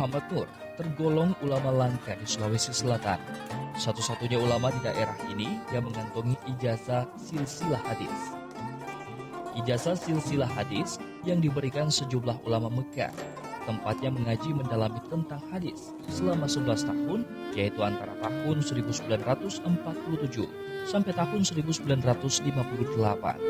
Muhammad Nur tergolong ulama langka di Sulawesi Selatan. Satu-satunya ulama di daerah ini yang mengantongi ijazah silsilah hadis. Ijazah silsilah hadis yang diberikan sejumlah ulama Mekah. Tempatnya mengaji mendalami tentang hadis selama 11 tahun, yaitu antara tahun 1947 sampai tahun 1958.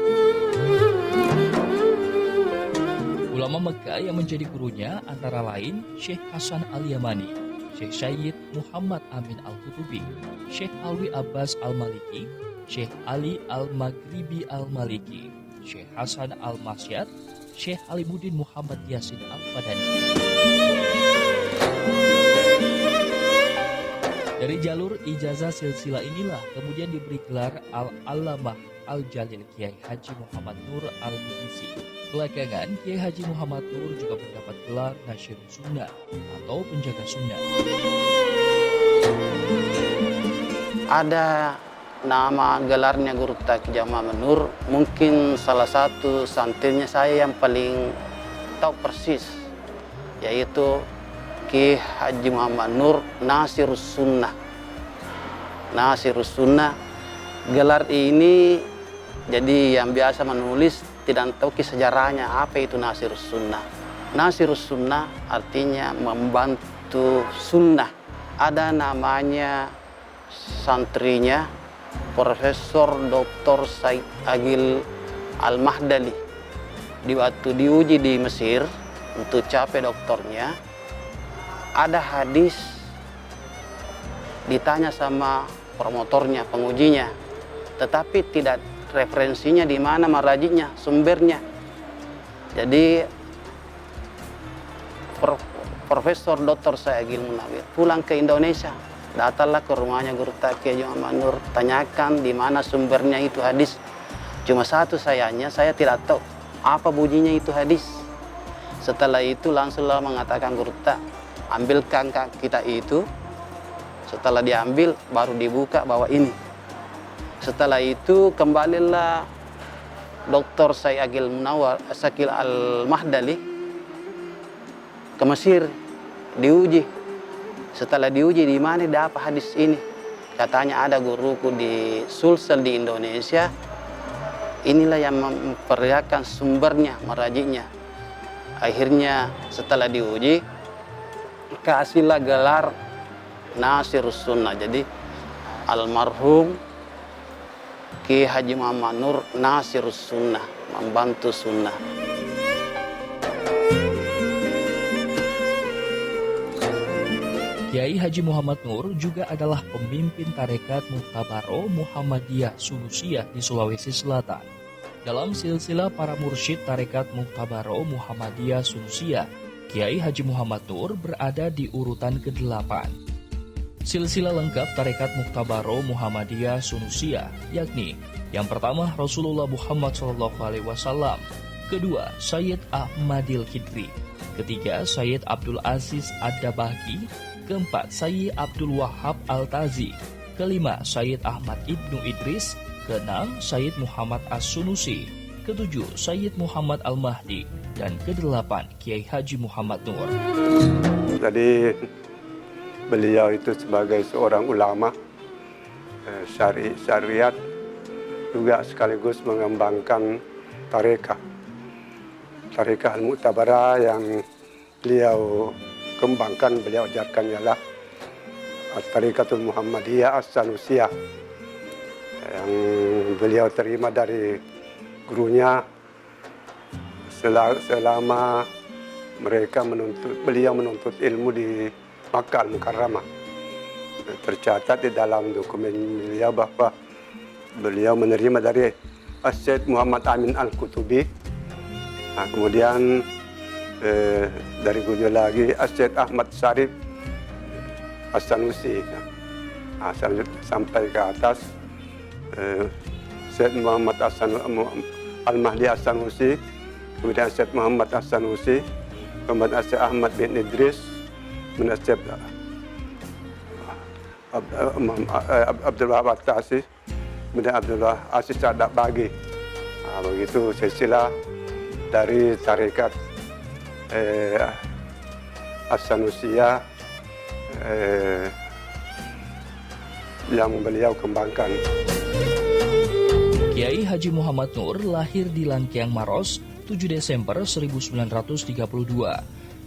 Ulama Mekah yang menjadi gurunya antara lain Syekh Hasan Al-Yamani, Syekh Syed Muhammad Amin Al-Kutubi, Syekh Alwi Abbas Al-Maliki, Syekh Ali Al-Maghribi Al-Maliki, Syekh Hasan Al-Masyad, Syekh Alimuddin Muhammad Yasin Al-Fadani. Dari jalur ijazah silsilah inilah kemudian diberi gelar Al-Allamah Al-Jalil Kiai Haji Muhammad Nur Al-Mihisi. Belakangan, Kiai Haji Muhammad Nur juga mendapat gelar Nasyirus Sunnah atau penjaga sunnah. Ada nama gelarnya Guru Taki Jamaah Nur, mungkin salah satu santrinya saya yang paling tahu persis, yaitu Kiai Haji Muhammad Nur Nasyirus Sunnah. Nasyirus Sunnah, gelar ini jadi yang biasa menulis tidak tahu sejarahnya apa itu Nasyirus Sunnah. Nasyirus Sunnah artinya membantu sunnah. Ada namanya santrinya Profesor Dr. Said Agil Al-Mahdali. Di waktu diuji di Mesir untuk capai doktornya, ada hadis ditanya sama promotornya, pengujinya, tetapi tidak referensinya di mana marajinya, sumbernya. Jadi Profesor Dr. Said Agil Munawir pulang ke Indonesia. Datanglah ke rumahnya Guru Taki Muhammad Nur, tanyakan di mana sumbernya itu hadis. Cuma satu sayangnya, saya tidak tahu apa bunyinya itu hadis. Setelah itu langsunglah mengatakan Guru Tak, ambilkan kita itu. Setelah diambil, baru dibuka bahwa ini. Setelah itu kembalilah Dr. Said Agil Munawar, Sakil Al-Mahdali ke Mesir, diuji. Setelah diuji di mana dapat hadis ini, katanya ada guruku di Sulsel di Indonesia. Inilah yang memperlihatkan sumbernya, merajinya. Akhirnya setelah diuji, kasihlah gelar Nasyirus Sunnah. Jadi almarhum Kiai Haji Muhammad Nur Nasyirus Sunnah, membantu sunnah. Kiai Haji Muhammad Nur juga adalah pemimpin tarekat Muhtabaro Muhammadiyah Sunusiyah di Sulawesi Selatan. Dalam silsilah para mursyid tarekat Muhtabaro Muhammadiyah Sunusiyah, Kiai Haji Muhammad Nur berada di urutan ke-8. Silsilah lengkap tarekat Muhtabaro Muhammadiyah Sunusiyah, yakni yang pertama Rasulullah Muhammad SAW, kedua Sayyid Ahmadil Khidri, ketiga Sayyid Abdul Aziz Ad-Dabaki, keempat Sayyid Abdul Wahab Al-Tazi, kelima Sayyid Ahmad Ibnu Idris, keenam Sayyid Muhammad As-Sunusi, ketujuh Sayyid Muhammad Al-Mahdi, dan kedelapan Kiai Haji Muhammad Nur. Jadi beliau itu sebagai seorang ulama syariat juga sekaligus mengembangkan tarekat Al-Mu'tabarah yang beliau kembangkan, beliau ajarkan ialah Tarikatul Muhammadiyah As-Sanusiyah yang beliau terima dari gurunya selama beliau menuntut ilmu di Makkah Al-Mukarramah. Tercatat di dalam dokumen beliau bahwa beliau menerima dari Syekh Muhammad Amin Al-Kutubi. Nah, kemudian dari gurunya lagi Syekh Ahmad Syarif As-Sanusi. Nah, sampai ke atas Syekh Muhammad Al-Mahdi As-Sanusi, kemudian Syekh Muhammad As-Sanusi, kemudian Syekh Ahmad bin Idris, kemudian Syekh Abdul Wahab Al-Tazi, kemudian Abdul Aziz Ad-Dabaki. Nah, begitu silsilah dari tarekat As-Sanusia yang beliau kembangkan. Kiai Haji Muhammad Nur lahir di Langkiang Maros 7 Desember 1932.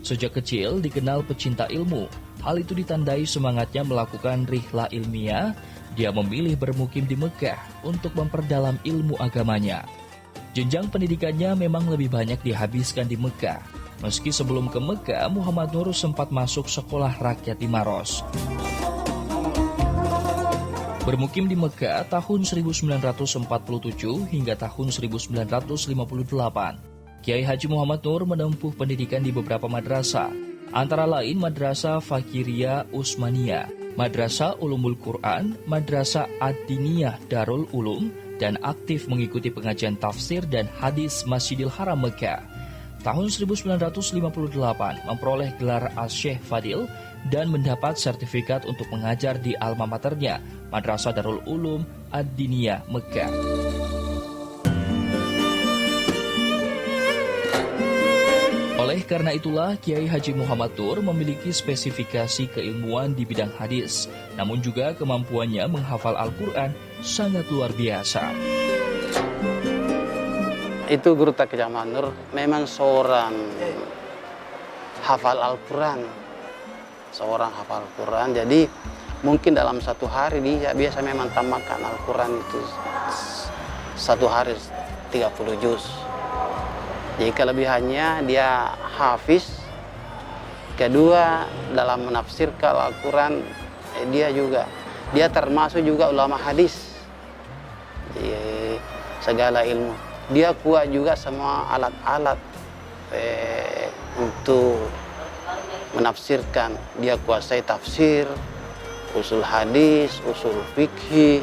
Sejak kecil dikenal pecinta ilmu. Hal itu ditandai semangatnya melakukan rihla ilmiah. Dia memilih bermukim di Mekah untuk memperdalam ilmu agamanya. Jenjang pendidikannya memang lebih banyak dihabiskan di Mekah. Meski sebelum ke Mekah, Muhammad Nur sempat masuk sekolah rakyat di Maros. Bermukim di Mekah tahun 1947 hingga tahun 1958. Kiai Haji Muhammad Nur menempuh pendidikan di beberapa madrasah, antara lain Madrasah Fakiriyah Usmaniyah, Madrasah Ulumul Quran, Madrasah Ad-Diniyah Darul Ulum, dan aktif mengikuti pengajian tafsir dan hadis Masjidil Haram Mekah. Tahun 1958 memperoleh gelar Al-Syekh Fadil dan mendapat sertifikat untuk mengajar di alma maternya, Madrasah Darul Ulum Ad-Diniyah Mekah. Oleh karena itulah, Kiai Haji Muhammad Nur memiliki spesifikasi keilmuan di bidang hadis, namun juga kemampuannya menghafal Al-Quran sangat luar biasa. Itu Guru Taki Muhammad Nur memang seorang hafal Al-Quran. Seorang hafal Al-Quran, jadi mungkin dalam satu hari dia biasa memang tamatkan Al-Quran itu satu hari 30 juz. Jadi kelebihannya dia hafiz. Kedua, dalam menafsirkan Al-Quran dia termasuk juga ulama hadis. Jadi segala ilmu. Dia kuat juga semua alat-alat untuk menafsirkan. Dia kuasai tafsir, usul hadis, usul fikih.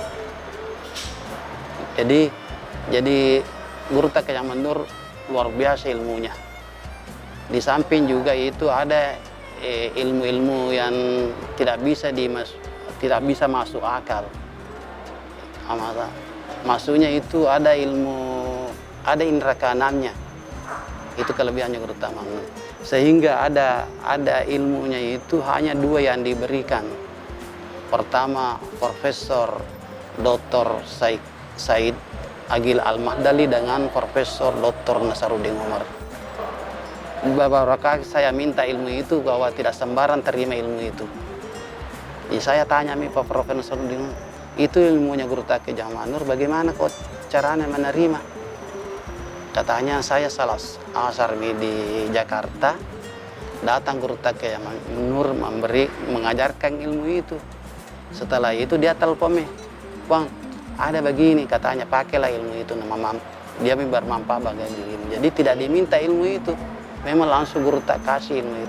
Jadi Guru Taki Muhammad Nur luar biasa ilmunya. Di samping juga itu ada ilmu-ilmu yang tidak bisa masuk akal. Maksudnya itu ada indera kaenannya. Itu kelebihannya Guru Taki Muhammad Nur. Sehingga ada ilmunya itu hanya dua yang diberikan. Pertama, Profesor Dr. Said Agil Al-Mahdali dengan Profesor Dr. Nasaruddin Umar. Beberapa kali saya minta ilmu itu bahwa tidak sembarang terima ilmu itu. Jadi saya tanya Pak Profesor Nasaruddin, itu ilmunya Guru Taki Muhammad Nur, bagaimana kok caranya menerima? Katanya saya salah asar di Jakarta, datang Guru Taki Muhammad Nur mengajarkan ilmu itu. Setelah itu dia telepon, Bang, ada begini, katanya pakailah ilmu itu, dia bermanfaat bagi dirimu. Jadi tidak diminta ilmu itu, memang langsung Guru tak kasih ilmu itu.